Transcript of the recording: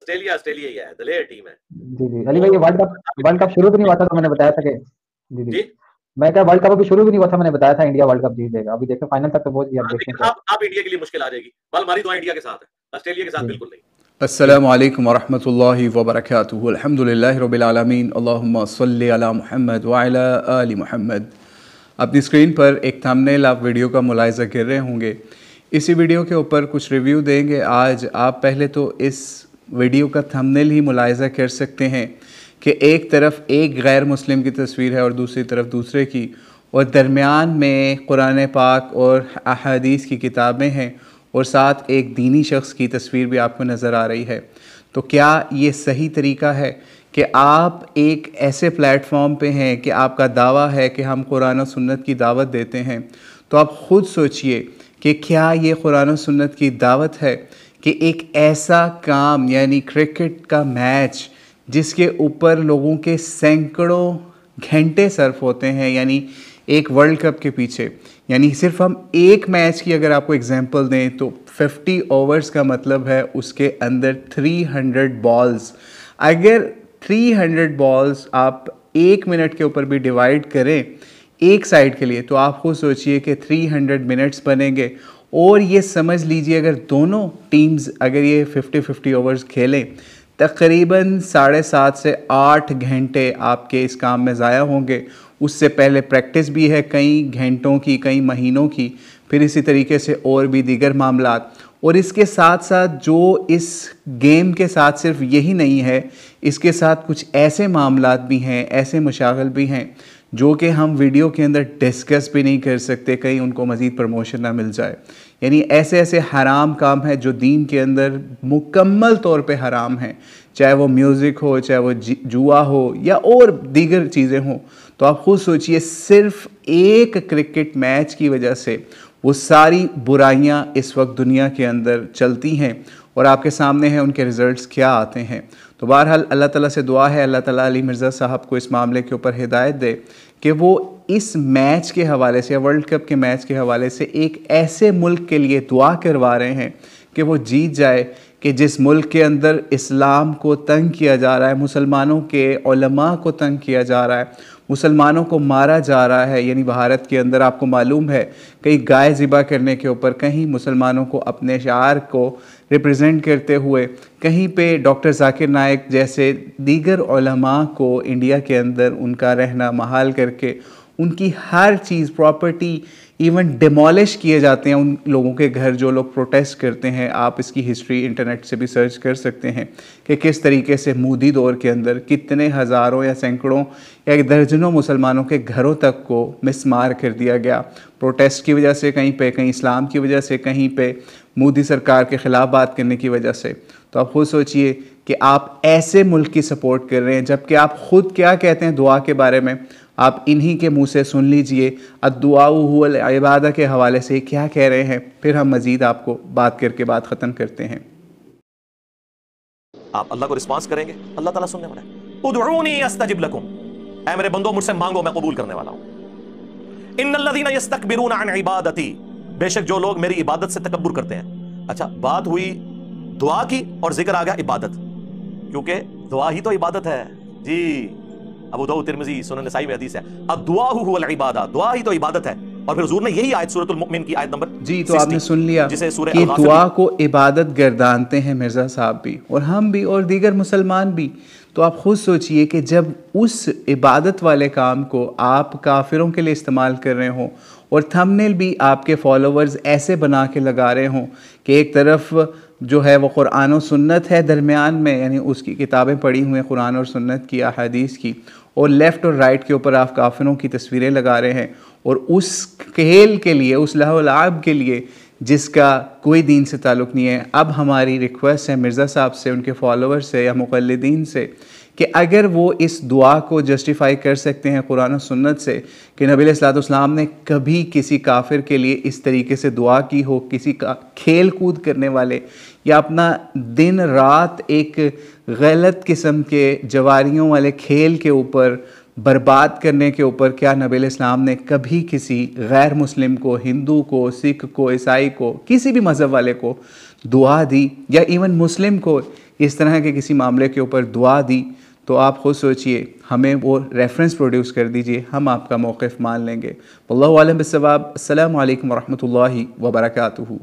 Australia Australia ही है, दलेर team है। जी जी अली भाई, और ये वर्ल्ड कप शुरू भी नहीं हुआ था तो मैंने बताया था कि जी जी जी मैं क्या, वर्ल्ड कप अभी शुरू भी नहीं हुआ था, मैंने बताया था इंडिया वर्ल्ड कप जीत लेगा। अभी देखो फाइनल तक तो पहुंच गया, अब हाँ, देखते हैं लेकिन क्या। अब इंडिया के लिए मुश्किल आ जाएगी। बल हमारी दुआ इंडिया के साथ है, ऑस्ट्रेलिया के साथ जी बिल्कुल नहीं। जी अस्सलामु अलैकुम वरहमतुल्लाहि वबरकातुहू। अल्हम्दुलिल्लाहि रब्बिल आलमीन, अल्लाहुम्मा सल्लि अला मुहम्मद व अला आलि मुहम्मद। अपनी स्क्रीन पर एक थंबनेल आप वीडियो का मुलाहिज़ा कर रहे होंगे। इसी वीडियो के ऊपर कुछ रिव्यू देंगे आज। आप पहले तो इस वीडियो का थंबनेल ही मुलाहिज़ा कर सकते हैं कि एक तरफ एक गैर मुस्लिम की तस्वीर है और दूसरी तरफ दूसरे की, और दरमियान में कुरान पाक और अहादीस की किताबें हैं, और साथ एक दीनी शख्स की तस्वीर भी आपको नज़र आ रही है। तो क्या ये सही तरीका है कि आप एक ऐसे प्लेटफॉर्म पे हैं कि आपका दावा है कि हम कुरान और सुन्नत की दावत देते हैं? तो आप ख़ुद सोचिए कि क्या ये कुरान और सुन्नत की दावत है कि एक ऐसा काम, यानी क्रिकेट का मैच जिसके ऊपर लोगों के सैकड़ों घंटे सर्फ होते हैं, यानी एक वर्ल्ड कप के पीछे, यानी सिर्फ हम एक मैच की अगर आपको एग्जांपल दें तो 50 ओवर्स का मतलब है उसके अंदर 300 बॉल्स। अगर 300 बॉल्स आप एक मिनट के ऊपर भी डिवाइड करें एक साइड के लिए, तो आप खुद सोचिए कि 300 मिनट्स बनेंगे। और ये समझ लीजिए अगर दोनों टीम्स अगर ये 50-50 ओवर्स खेलें, तकरीबन 7.5 से 8 घंटे आपके इस काम में ज़ाया होंगे। उससे पहले प्रैक्टिस भी है कई घंटों की, कई महीनों की, फिर इसी तरीके से और भी दीगर मामलात। और इसके साथ साथ जो इस गेम के साथ सिर्फ यही नहीं है, इसके साथ कुछ ऐसे मामलात भी हैं, ऐसे मशागल भी हैं जो कि हम वीडियो के अंदर डिस्कस भी नहीं कर सकते, कहीं उनको मज़ीद प्रमोशन ना मिल जाए। यानी ऐसे ऐसे हराम काम है जो दीन के अंदर मुकम्मल तौर पे हराम हैं, चाहे वो म्यूज़िक हो, चाहे वो जुआ हो या और दीगर चीज़ें हों। तो आप खुद सोचिए, सिर्फ एक क्रिकेट मैच की वजह से वो सारी बुराइयां इस वक्त दुनिया के अंदर चलती हैं, और आपके सामने हैं उनके रिज़ल्ट्स क्या आते हैं। तो बहरहाल अल्लाह ताला से दुआ है, अल्लाह ताला अली मिर्ज़ा साहब को इस मामले के ऊपर हिदायत दे कि वो इस मैच के हवाले से या वर्ल्ड कप के मैच के हवाले से एक ऐसे मुल्क के लिए दुआ करवा रहे हैं कि वो जीत जाए, कि जिस मुल्क के अंदर इस्लाम को तंग किया जा रहा है, मुसलमानों के उलमा को तंग किया जा रहा है, मुसलमानों को मारा जा रहा है। यानी भारत के अंदर आपको मालूम है कहीं गाय ज़िबा करने के ऊपर, कहीं मुसलमानों को अपने शार को रिप्रेजेंट करते हुए, कहीं पे डॉक्टर जाकिर नाइक जैसे दीगर उलमा को इंडिया के अंदर उनका रहना महाल करके उनकी हर चीज़, प्रॉपर्टी इवन डिमोलिश किए जाते हैं उन लोगों के घर जो लोग प्रोटेस्ट करते हैं। आप इसकी हिस्ट्री इंटरनेट से भी सर्च कर सकते हैं कि किस तरीके से मोदी दौर के अंदर कितने हज़ारों या सैकड़ों या दर्जनों मुसलमानों के घरों तक को मिसमार कर दिया गया, प्रोटेस्ट की वजह से, कहीं पे कहीं इस्लाम की वजह से, कहीं पे मोदी सरकार के ख़िलाफ़ बात करने की वजह से। तो आप खुद सोचिए कि आप ऐसे मुल्क की सपोर्ट कर रहे हैं, जबकि आप ख़ुद क्या कहते हैं दुआ के बारे में। आप इन्हीं के मुंह से सुन लीजिए, अद्दुआउ हुवल इबादा के हवाले से क्या कह रहे हैं, फिर हम मज़ीद आपको बात करके बात ख़त्म करते हैं। आप अल्लाह को रिस्पॉन्स करेंगे, अल्लाह ताला सुनने वाला है। उदऊनी अस्तजिब लकुम, ऐ मेरे बंदो मुझसे मांगो मैं कबूल करने वाला हूं। इन्नल्लज़ीना यस्तकबिरूना अन इबादती, बेशक जो लोग मेरी इबादत से तकब्बुर करते हैं। अच्छा, बात हुई दुआ की और जिक्र आ गया इबादत, क्योंकि दुआ ही तो इबादत है जी। अबू दाऊद, तिरमिज़ी, सुनन नसाई में हदीस है, अद्दुआउ हुवल इबादा, दुआ ही तो इबादत है। और फिर हुजूर ने यही आयत सूरतुल मुमिन की आयत नंबर जी, तो आपने सुन लिया जिसे सूरह कि अल-गाफ़िर दुआ को इबादत गर्दानते हैं मिर्ज़ा साहब भी, और हम भी, और दीगर मुसलमान भी। तो आप खुद सोचिए कि जब उस इबादत वाले काम को आप काफिरों के लिए इस्तेमाल कर रहे हों, और थंबनेल भी आपके फॉलोवर्स ऐसे बना के लगा रहे हों कि एक तरफ जो है वो कुरान और सुन्नत है दरमियान में, यानी उसकी किताबें पढ़ी हुई हैं कुरान और सुन्नत की, अहादीस की, और लेफ़्ट और राइट के ऊपर आप काफिरों की तस्वीरें लगा रहे हैं। और उस खेल के लिए, उस लहव-ओ-लआब के लिए जिसका कोई दीन से ताल्लुक़ नहीं है। अब हमारी रिक्वेस्ट है मिर्ज़ा साहब से, उनके फॉलोअर्स से या मुक़ल्लिदीन से, कि अगर वो इस दुआ को जस्टिफ़ाई कर सकते हैं कुरान और सुन्नत से कि नबी अलैहिस्सलाम ने कभी किसी काफिर के लिए इस तरीके से दुआ की हो, किसी का खेल कूद करने वाले या अपना दिन रात एक गलत किस्म के जवारियों वाले खेल के ऊपर बर्बाद करने के ऊपर, क्या नबी अलैहिस्सलाम ने कभी किसी गैर मुस्लिम को, हिंदू को, सिख को, ईसाई को, किसी भी मज़हब वाले को दुआ दी, या इवन मुस्लिम को इस तरह के किसी मामले के ऊपर दुआ दी तो आप खुद सोचिए, हमें वो रेफरेंस प्रोड्यूस कर दीजिए, हम आपका मौक़िफ़ मान लेंगे। वल्लाहु आलम बिस्सवाब। अस्सलामु अलैकुम वरहमतुल्लाहि वबरकातुहू।